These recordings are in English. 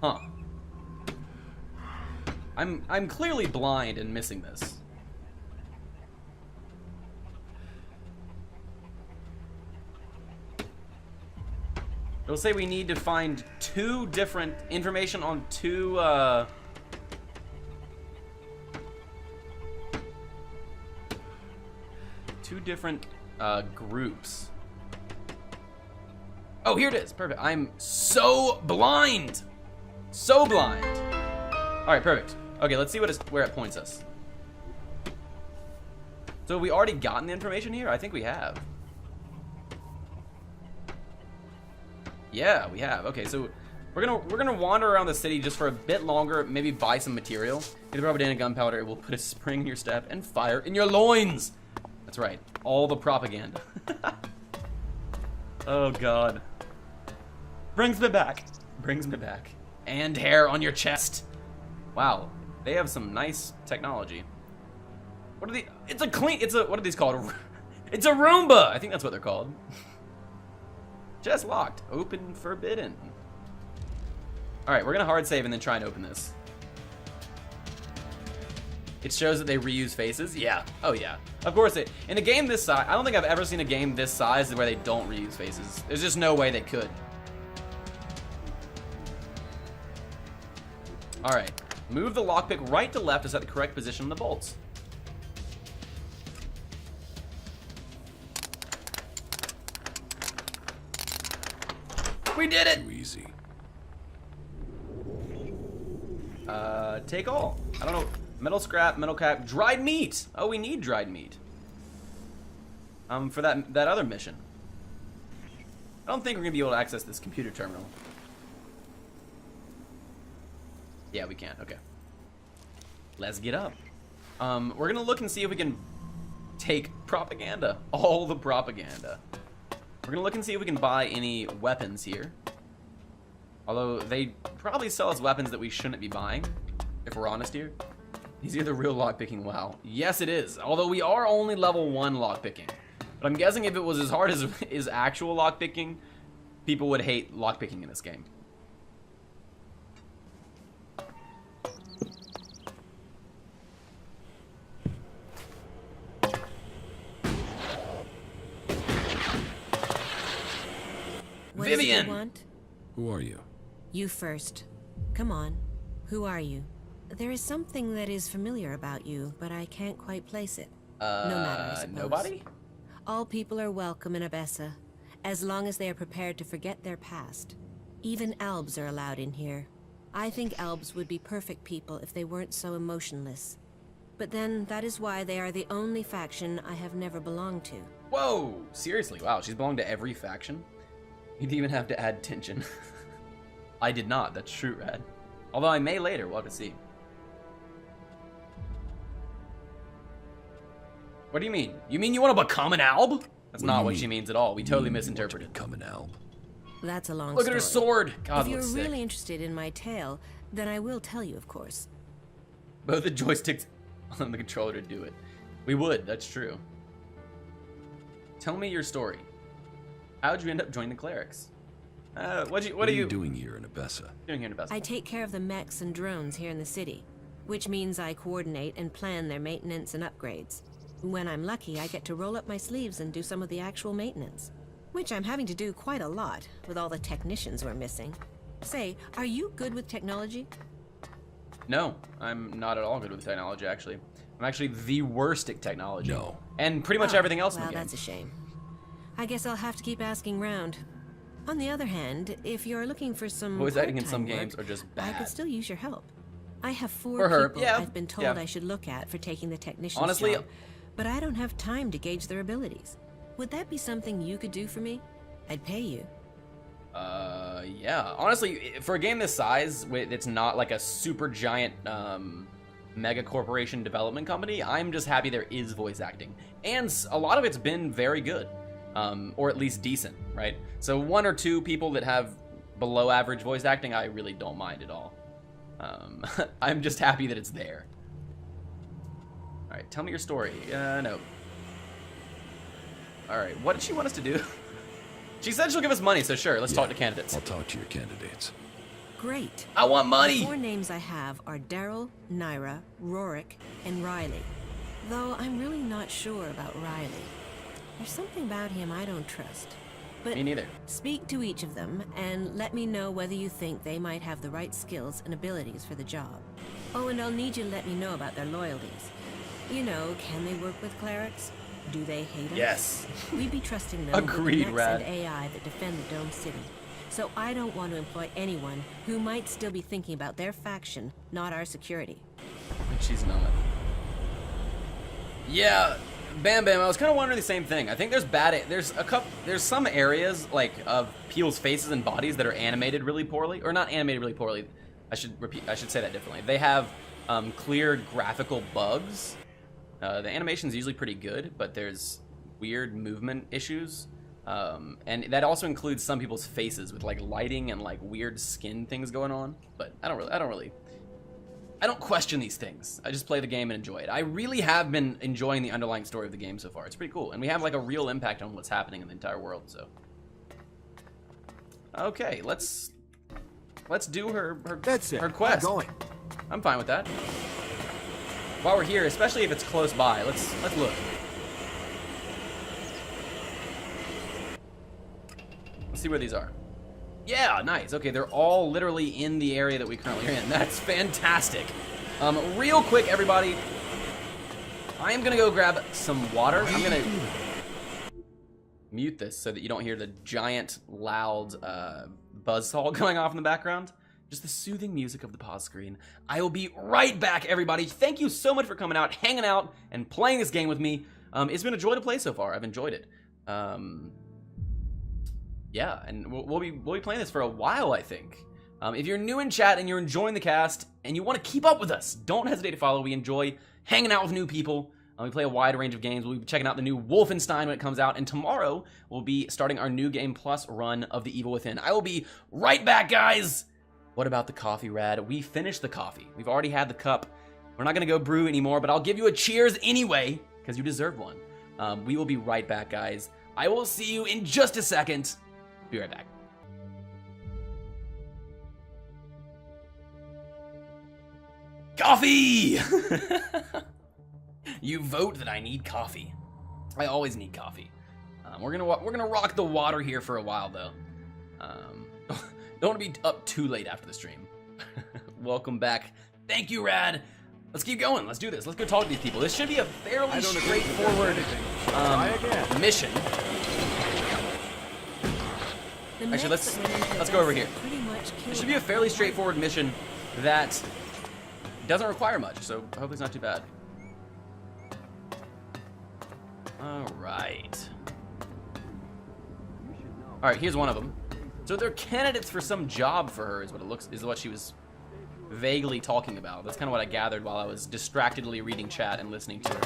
Huh. I'm clearly blind and missing this. It'll say we need to find two different information on two different groups. Oh, here it is. Perfect. I'm so blind. So blind. All right, perfect. Okay, let's see where it points us. So have we already gotten the information here? I think we have. Yeah, we have. Okay, so we're gonna wander around the city just for a bit longer, maybe buy some material. Get the propaganda gunpowder, it will put a spring in your step and fire in your loins. That's right. All the propaganda. Oh god. Brings me back. Brings me back. And hair on your chest. Wow. They have some nice technology. What are what are these called? It's a Roomba! I think that's what they're called. Chest locked. Open forbidden. Alright, we're gonna hard save and then try and open this. It shows that they reuse faces? Yeah. Oh yeah. Of course in a game this size, I don't think I've ever seen a game this size where they don't reuse faces. There's just no way they could. Alright. Move the lockpick right to left to set the correct position on the bolts. We did it! Too easy. Take all. I don't know. Metal scrap, metal cap, dried meat. Oh, we need dried meat. For that other mission. I don't think we're gonna be able to access this computer terminal. Yeah, we can. Okay. Let's get up. We're gonna look and see if we can take propaganda. All the propaganda. We're gonna look and see if we can buy any weapons here. Although they probably sell us weapons that we shouldn't be buying, if we're honest here. Is here the real lockpicking? Wow. Yes, it is. Although we are only level 1 lockpicking. But I'm guessing if it was as hard as actual lockpicking, people would hate lockpicking in this game. What Vivian! Is it you want? Who are you? You first. Come on. Who are you? There is something that is familiar about you, but I can't quite place it. No matter, I suppose. Nobody? All people are welcome in Abessa, as long as they are prepared to forget their past. Even elves are allowed in here. I think elves would be perfect people if they weren't so emotionless. But then, that is why they are the only faction I have never belonged to. Whoa! Seriously, wow, she's belonged to every faction? You'd even have to add tension. I did not, that's true, Rad. Although I may later, we'll have to see. What do you mean? You mean you want to become an alb? That's not what she means at all. We totally misinterpreted. Become an alb. That's a long Look story. at her sword! God, if you're looks sick. really interested in my tale, then I will tell you, of course. Both the joysticks on the controller to do it. We would, that's true. Tell me your story. How'd you end up joining the clerics? What are you doing here in Abessa? doing here in Abessa? I take care of the mechs and drones here in the city, which means I coordinate and plan their maintenance and upgrades. When I'm lucky, I get to roll up my sleeves and do some of the actual maintenance, which I'm having to do quite a lot with all the technicians we're missing. Say, are you good with technology? No, I'm not at all good with technology, actually. I'm actually the worst at technology. No. And pretty much everything else in Well, the game. that's a shame. I guess I'll have to keep asking round. On the other hand, if you're looking for some Voice acting in some part-time games work, are just I bad. could still use your help. I have For 4 her, people yeah, I've been told yeah. I should look at for taking the technician's Honestly, job, but I don't have time to gauge their abilities. Would that be something you could do for me? I'd pay you. Yeah. Honestly, for a game this size, it's not like a super giant mega corporation development company, I'm just happy there is voice acting. And a lot of it's been very good. Or at least decent, right? So 1 or 2 people that have below average voice acting, I really don't mind at all. I'm just happy that it's there. Alright, tell me your story. No. Alright, what did she want us to do? She said she'll give us money, so sure, let's talk to candidates. I'll talk to your candidates. Great. I want money! The 4 names I have are Daryl, Naira, Rorik, and Riley. Though I'm really not sure about Riley. There's something about him I don't trust. But Me neither. speak to each of them and let me know whether you think they might have the right skills and abilities for the job. Oh, and I'll need you to let me know about their loyalties. You know, can they work with clerics? Do they hate us? Yes. We'd be trusting them Agreed, with the Rad. and AI that defend the Dome City. So I don't want to employ anyone who might still be thinking about their faction, not our security. She's not. Yeah, Bam Bam, I was kind of wondering the same thing. I think there's some areas like of people's faces and bodies that are animated really poorly, or not animated really poorly. I should say that differently. They have clear graphical bugs. The animation's usually pretty good, but there's weird movement issues. And that also includes some people's faces with like lighting and like weird skin things going on. But I don't question these things. I just play the game and enjoy it. I really have been enjoying the underlying story of the game so far. It's pretty cool, and we have like a real impact on what's happening in the entire world. So, okay, let's do her quest. I'm going. I'm fine with that. While we're here, especially if it's close by, let's look. Let's see where these are. Yeah, nice. Okay, they're all literally in the area that we currently are in. That's fantastic. Real quick, everybody. I am gonna go grab some water. I'm gonna mute this so that you don't hear the giant, loud buzzsaw going off in the background. Just the soothing music of the pause screen. I will be right back, everybody. Thank you so much for coming out, hanging out, and playing this game with me. It's been a joy to play so far. I've enjoyed it. Yeah, and we'll be playing this for a while, I think. If you're new in chat and you're enjoying the cast and you want to keep up with us, don't hesitate to follow. We enjoy hanging out with new people. We play a wide range of games. We'll be checking out the new Wolfenstein when it comes out, and tomorrow we'll be starting our New Game Plus run of The Evil Within. I will be right back, guys! What about the coffee, Rad? We finished the coffee. We've already had the cup. We're not gonna go brew anymore, but I'll give you a cheers anyway, because you deserve one. We will be right back, guys. I will see you in just a second. Be right back. Coffee! You vote that I need coffee. I always need coffee. We're gonna rock the water here for a while though. Don't want to be up too late after the stream. Welcome back. Thank you, Rad. Let's keep going. Let's do this. Let's go talk to these people. This should be a fairly straightforward mission. Actually, let's go over here. It should be a fairly straightforward mission that doesn't require much, so hopefully it's not too bad. Alright, here's one of them. So they're candidates for some job for her, is what she was vaguely talking about. That's kind of what I gathered while I was distractedly reading chat and listening to her.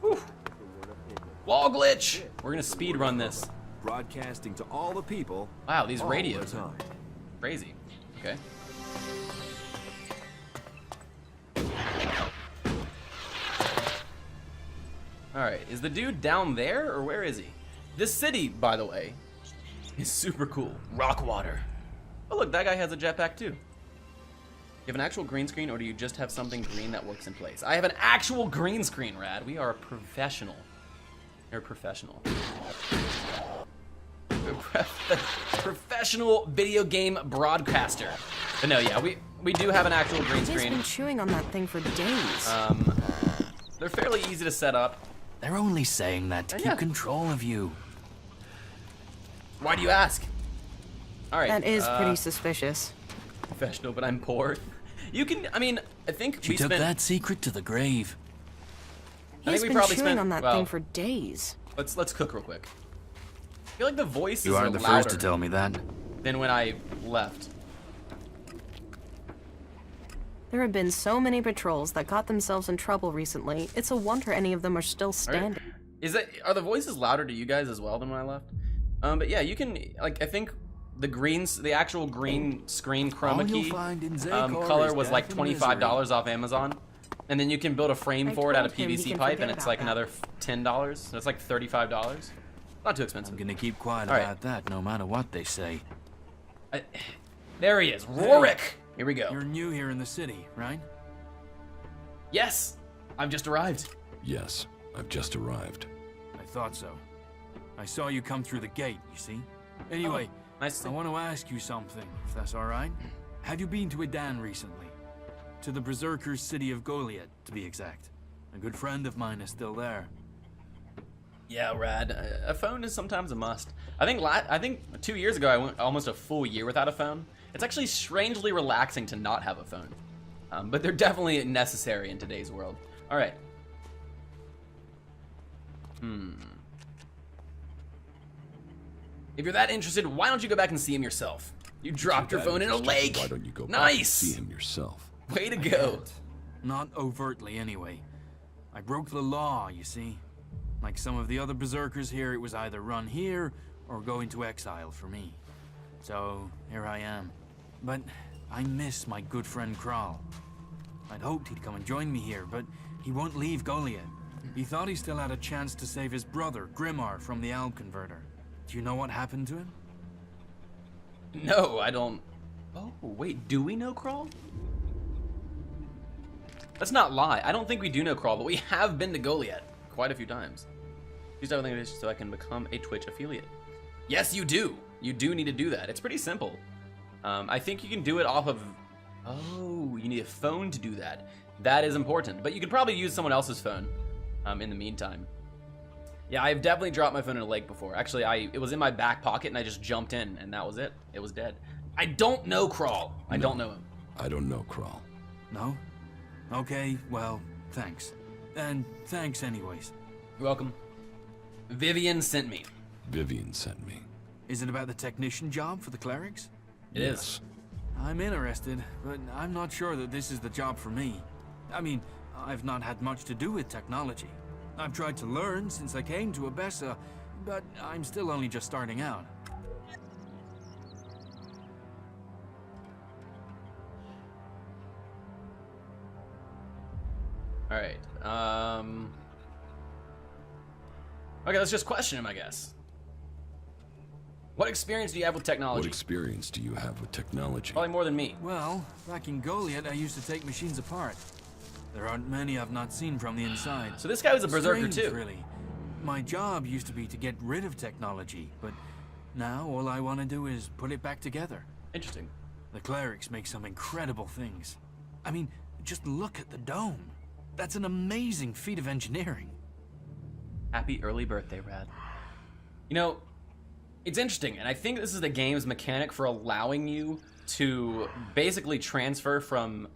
Whew. Wall glitch! We're gonna speed run this. Broadcasting to all the people. Wow, these radios are crazy. Okay. Alright, is the dude down there, or where is he? This city, by the way, is super cool. Rockwater. Oh look, that guy has a jetpack too. You have an actual green screen, or do you just have something green that works in place? I have an actual green screen, Rad. We are a professional. You're a professional. Professional video game broadcaster. But no, yeah, we do have an actual green screen. I've been chewing on that thing for days. They're fairly easy to set up. They're only saying that to keep control of you. Why do you ask? All right. That is pretty suspicious. Professional, but I'm poor. You can, I mean, I think She we took spent... that secret to the grave. He's been chewing on that thing for days. Let's cook real quick. I feel like the voices You are aren't the louder first to tell me that. than when I left. There have been so many patrols that got themselves in trouble recently. It's a wonder any of them are still standing. Are the voices louder to you guys as well than when I left? But yeah, you can, like, I think the actual green screen chroma key color was like $25 off Amazon. And then you can build a frame for it out of PVC pipe, and it's like another $10. So it's like $35. Not too expensive. I'm gonna keep quiet All right. about that, no matter what they say. There he is, Rorik. Here we go. You're new here in the city, right? Yes, I've just arrived. Yes, I've just arrived. I thought so. I saw you come through the gate, you see? Anyway, Nice to I see. want to ask you something, if that's all right. Have you been to Edan recently? To the Berserkers' city of Goliad, to be exact. A good friend of mine is still there. Yeah, rad. A phone is sometimes a must. I think 2 years ago I went almost a full year without a phone. It's actually strangely relaxing to not have a phone, but they're definitely necessary in today's world. All right. If you're that interested, why don't you go back and see him yourself? You dropped your phone in a lake. Why don't you go back and Nice. see him yourself? Way to go. Not overtly, anyway. I broke the law, you see. Like some of the other Berserkers here, it was either run here or go into exile for me. So, here I am. But I miss my good friend Kral. I'd hoped he'd come and join me here, but he won't leave Goliad. He thought he still had a chance to save his brother, Grimar, from the Alb Converter. Do you know what happened to him? No, I don't. Oh, wait, do we know Crawl? Let's not lie. I don't think we do know Crawl, but we have been to Goliad quite a few times. Use everything so I can become a Twitch affiliate. Yes, you do. You do need to do that. It's pretty simple. I think you can do it off of... Oh, you need a phone to do that. That is important. But you could probably use someone else's phone in the meantime. Yeah, I've definitely dropped my phone in a lake before. Actually, it was in my back pocket and I just jumped in and that was it. It was dead. I don't know Crawl. I don't know him. I don't know, Kral. No? Okay, well, thanks. And thanks anyways. You're welcome. Vivian sent me. Vivian sent me. Is it about the technician job for the clerics? It is. Yes. I'm interested, but I'm not sure that this is the job for me. I mean, I've not had much to do with technology. I've tried to learn since I came to Abessa, but I'm still only just starting out. All right. Okay, let's just question him, I guess. What experience do you have with What technology? experience do you have with technology? Probably more than me. Well, back in Goliad, I used to take machines apart. There aren't many I've not seen from the inside. So this guy was a berserker Strange, too. really. My job used to be to get rid of technology, but now all I want to do is put it back together. Interesting. The clerics make some incredible things. I mean, just look at the dome. That's an amazing feat of engineering. Happy early birthday, Rad. You know, it's interesting, and I think this is the game's mechanic for allowing you to basically transfer from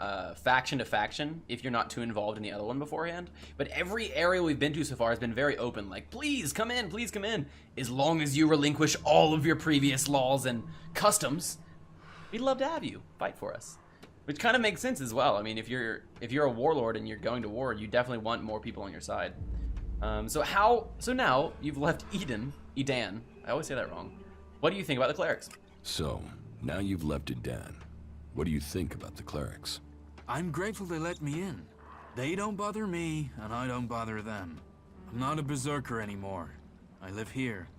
faction to faction if you're not too involved in the other one beforehand. But every area we've been to so far has been very open, like, please come in, as long as you relinquish all of your previous laws and customs. We'd love to have you fight for us. Which kind of makes sense as well. I mean, if you're a warlord and you're going to war, you definitely want more people on your side. So now you've left Edan. I always say that wrong. What do you think about the clerics? So, now you've left Edan. What do you think about the clerics? I'm grateful they let me in. They don't bother me, and I don't bother them. I'm not a berserker anymore. I live here.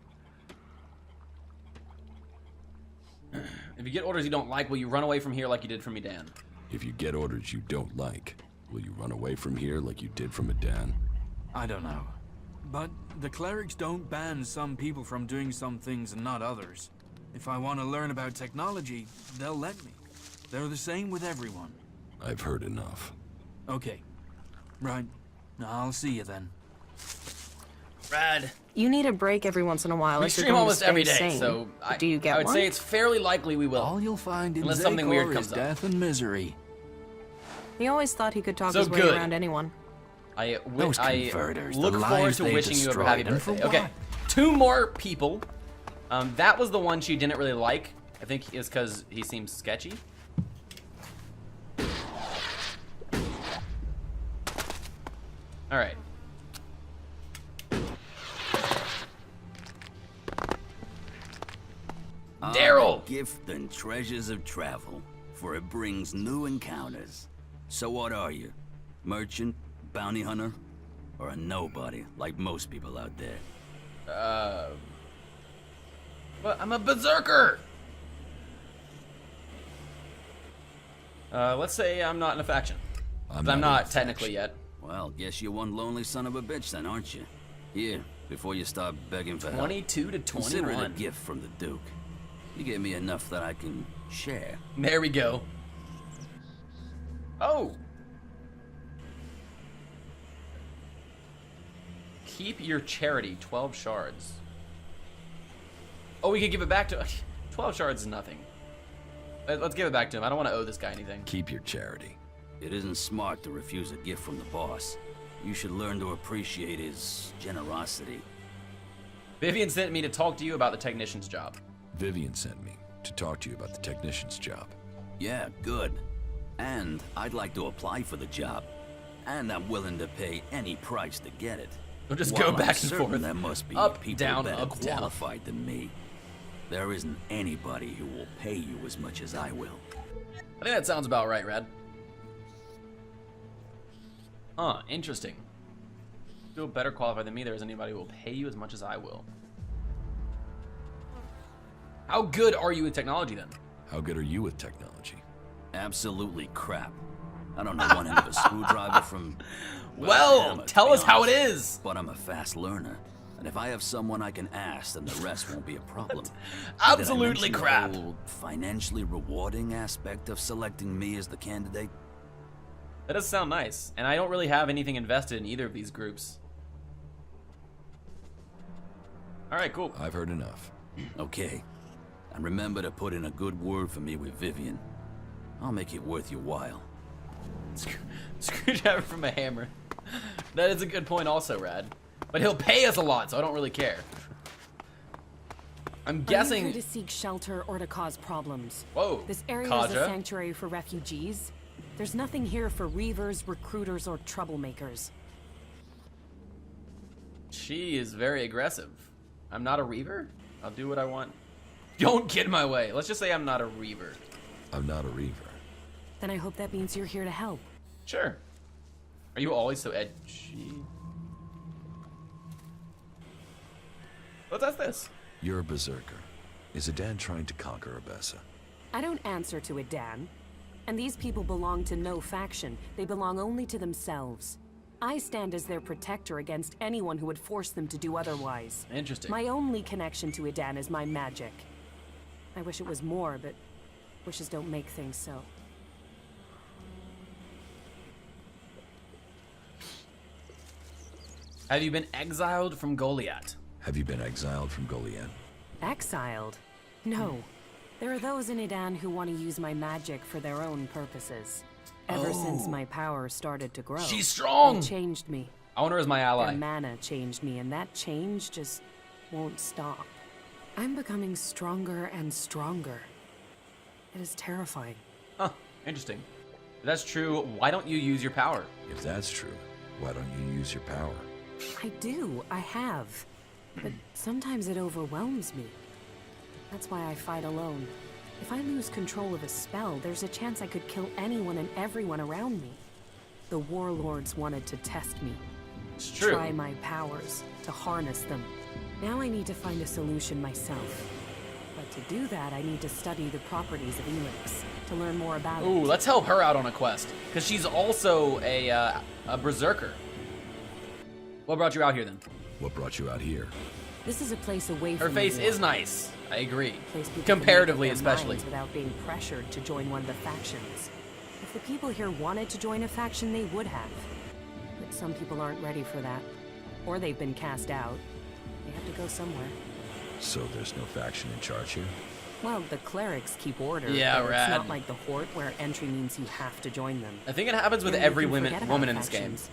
If you get orders you don't like, will you run away from here like you did from Edan? If you get orders you don't like, will you run away from here like you did from Edan? I don't know. But the clerics don't ban some people from doing some things and not others. If I want to learn about technology, they'll let me. They're the same with everyone. I've heard enough. Okay. Right. I'll see you then. Rad. You need a break every once in a while. We if you're stream going almost to stay every day, sane. so Do you get I would one? say it's fairly likely we will. All you'll find in Unless something weird Zakor comes is up. death and misery. He always thought he could talk So his way good. around anyone. Those converters, look the forward lives to they wishing you a happy destroyed, and for birthday. Okay, what? 2 more people. That was the one she didn't really like. I think is because he seems sketchy. All right. Daryl! Gift and treasures of travel, for it brings new encounters. So what are you? Merchant, bounty hunter, or a nobody like most people out there? But I'm a berserker! Let's say I'm not in a faction. I'm not technically yet. Well, guess you're one lonely son of a bitch then, aren't you? Here, before you start begging for help, 22 to consider it a 21. gift from the Duke. You gave me enough that I can share. There we go. Oh! Keep your charity, 12 shards. Oh, we could give it back to... 12 shards is nothing. Let's give it back to him. I don't want to owe this guy anything. Keep your charity. It isn't smart to refuse a gift from the boss. You should learn to appreciate his generosity. Vivian sent me to talk to you about the technician's job. Vivian sent me to talk to you about the technician's job. Yeah, good. And I'd like to apply for the job. And I'm willing to pay any price to get it. We'll just While go back I'm and certain forth. There must be Up, people down, better up, down. qualified than me. There isn't anybody who will pay you as much as I will. I think that sounds about right, Rad. Huh, interesting. Feel better qualified than me. There isn't anybody who will pay you as much as I will. How good are you with technology then? How good are you with technology? Absolutely crap. I don't know one end of a screwdriver from... Well, hammer, to tell be us how it honest. is. But I'm a fast learner. And if I have someone I can ask, then the rest won't be a problem. Absolutely Did I crap. mention the whole financially rewarding aspect of selecting me as the candidate? That does sound nice. And I don't really have anything invested in either of these groups. Alright, cool. I've heard enough. Okay. And remember to put in a good word for me with Vivian. I'll make it worth your while. Screwdriver from a hammer. That is a good point also, Rad. But he'll pay us a lot, so I don't really care. I'm Are you guessing... here to seek shelter or to cause problems? Whoa, This area is Kaja. a sanctuary for refugees. There's nothing here for reavers, recruiters, or troublemakers. She is very aggressive. I'm not a reaver. I'll do what I want. Don't get in my way. Let's just say I'm not a reaver. I'm not a reaver. Then I hope that means you're here to help. Sure. Are you always so edgy? Let's ask this. You're a berserker. Is Adan trying to conquer Abessa? I don't answer to Adan. And these people belong to no faction. They belong only to themselves. I stand as their protector against anyone who would force them to do otherwise. Interesting. My only connection to Adan is my magic. I wish it was more, but wishes don't make things so. Have you been exiled from Goliath? Have you been exiled from Goliath? Exiled? No. There are those in Adan who want to use my magic for their own purposes. Ever since my power started to grow. She's strong! They changed me. I want her as my ally. Their mana changed me, and that change just won't stop. I'm becoming stronger and stronger. It is terrifying. Huh, interesting. If that's true, why don't you use your power? If that's true, why don't you use your power? I do, I have. But sometimes it overwhelms me. That's why I fight alone. If I lose control of a spell, there's a chance I could kill anyone and everyone around me. The warlords wanted to test me. It's true. Try my powers, to harness them. Now I need to find a solution myself. But to do that, I need to study the properties of Elex, to learn more about Ooh, it. let's help her out on a quest. Because she's also a berserker. What brought you out here then? What brought you out here? This is a place away Her from face the war. is nice. I agree. Place people can Comparatively, make up their especially. minds without being pressured to join one of the factions. If the people here wanted to join a faction, they would have. But some people aren't ready for that. Or they've been cast out. They have to go somewhere. So there's no faction in charge here? Well, the clerics keep order. Yeah, but rad. It's not like the Horde where entry means you have to join them. I think it happens with And you every can woman forget about in this game. factions.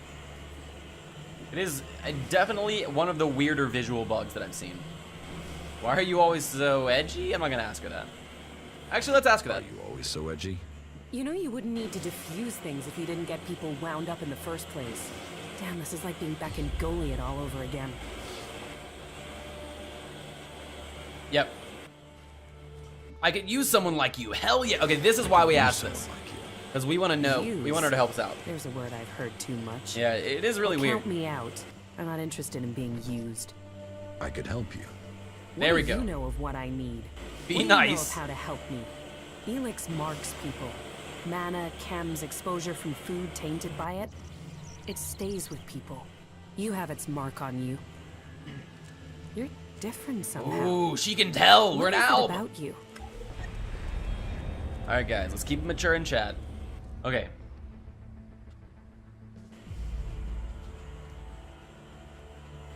It is definitely one of the weirder visual bugs that I've seen. Why are you always so edgy? I'm not gonna ask her that. Actually, let's ask her Are that. you always so edgy? You know you wouldn't need to diffuse things if you didn't get people wound up in the first place. Damn, this is like being back in Goliath all over again. Yep. I could use someone like you. Hell yeah. Okay, this is why we asked this. Someone like you. Because we want to know. We Use. want her to help us out. There's a word I've heard too much. Yeah, it is really Well, weird. count me out. I'm not interested in being used. I could help you. There we What do go. you know of what I need? Be What do you know nice. of how to help me? Elex marks people. Mana, chems, exposure from food tainted by it. It stays with people. You have its mark on you. You're different somehow. Ooh, she can tell. We're an What is it alb. about you? All right, guys, let's keep it mature in chat. Okay.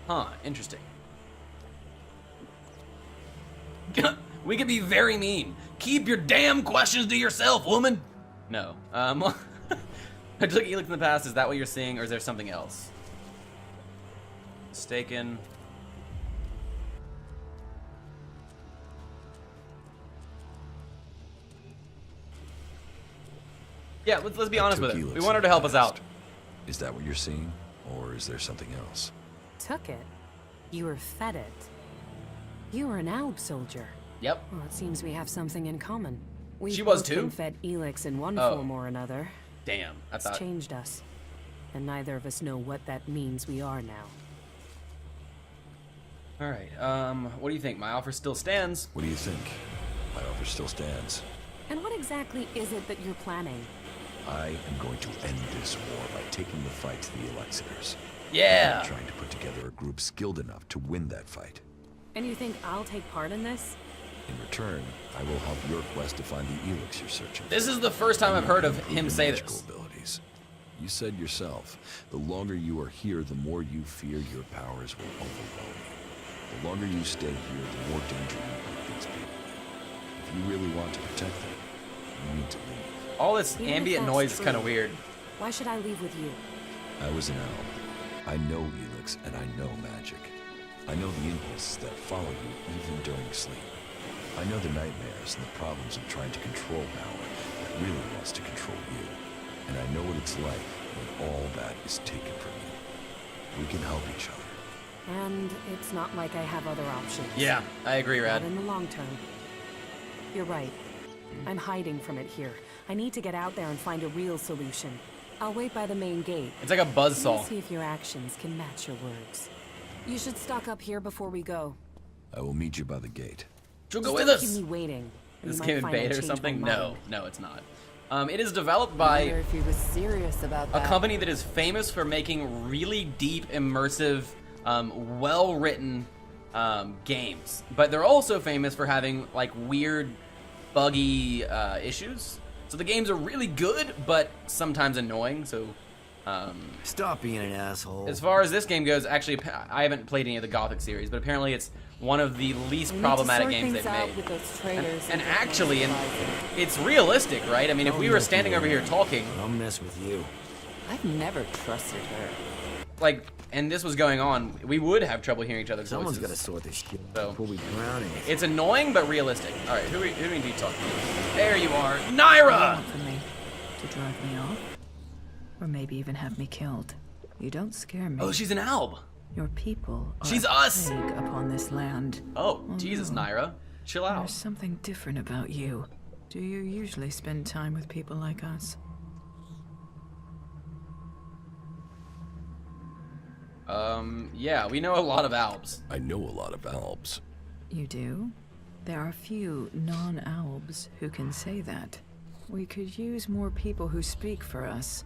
Huh, interesting. We could be very mean. Keep your damn questions to yourself, woman. No. I took Elex in the past. Is that what you're seeing, or is there something else? Mistaken. Yeah, let's be honest with Took it. Elex We want her in to the help us out. past. Is that what you're seeing? Or is there something else? Took it. You were fed it. You were an alb soldier. Yep. Well, it seems we have something in common. We've She was both been too? fed Elex in one Oh. form or another. Damn. I It's thought. changed us. And neither of us know what that means we are now. All right. What do you think? My offer still stands. What do you think? My offer still stands. And what exactly is it that you're planning? I am going to end this war by taking the fight to the Elexitors. Yeah. I'm trying to put together a group skilled enough to win that fight. And you think I'll take part in this? In return, I will help your quest to find the Elex you're searching. This is the first time I've heard of Improve him your say magical this. abilities. You said yourself, the longer you are here, the more you fear your powers will overwhelm you. The longer you stay here, the more danger you put these people in. If you really want to protect them, you need to leave. All this Even if ambient that's noise is kind of true, weird. Why should I leave with you? I was an owl. I know Elex and I know magic. I know the impulses that follow you even during sleep. I know the nightmares and the problems of trying to control power that really wants to control you. And I know what it's like when all that is taken from you. We can help each other. And it's not like I have other options. Yeah, I agree, Not Rad. in the long term. You're right. I'm hiding from it here. I need to get out there and find a real solution. I'll wait by the main gate. It's like a We'll buzzsaw. see if your actions can match your words. You should stock up here before we go. I will meet you by the gate. She'll Just go with don't us. keep me waiting. Is this You might game in find I beta or changed something? my No, mind. no, it's not. It is developed I by wonder if he was serious about a that. company that is famous for making really deep, immersive, well-written games. But they're also famous for having like weird, buggy issues. So the games are really good, but sometimes annoying. So Stop being an asshole. as far as this game goes, actually, I haven't played any of the Gothic series, but apparently it's one of the least We need problematic to sort games things they've out made. with those traitors And get more actually, surprising. it's realistic, right? I mean, if we were standing over here talking, I'll mess with you. I've never trusted her. like, and this was going on, we would have trouble hearing each other's Someone's got to voices. sort this shit So- before we drown in it. It's annoying, but realistic. All right, who do we need to talk to? There you are, What do you Naira! want from me? To drive me off? Or maybe even have me killed? You don't scare me. Oh, she's an alb. Your people are She's a us! plague upon this land. Oh, Jesus, Naira. Chill out. There's something different about you. Do you usually spend time with people like us? Yeah, we know a lot of albs. I know a lot of Alps. You do? There are few non-Albs who can say that. We could use more people who speak for us.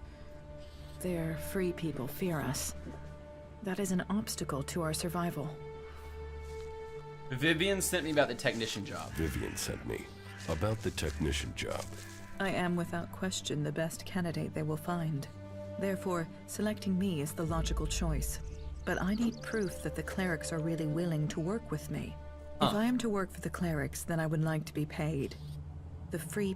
Their free people fear us. That is an obstacle to our survival. Vivian sent me about the technician job. Vivian sent me about the technician job. I am without question the best candidate they will find. Therefore, selecting me is the logical choice. But I need proof that the clerics are really willing to work with me. If I am to work for the clerics, then I would like to be paid. The free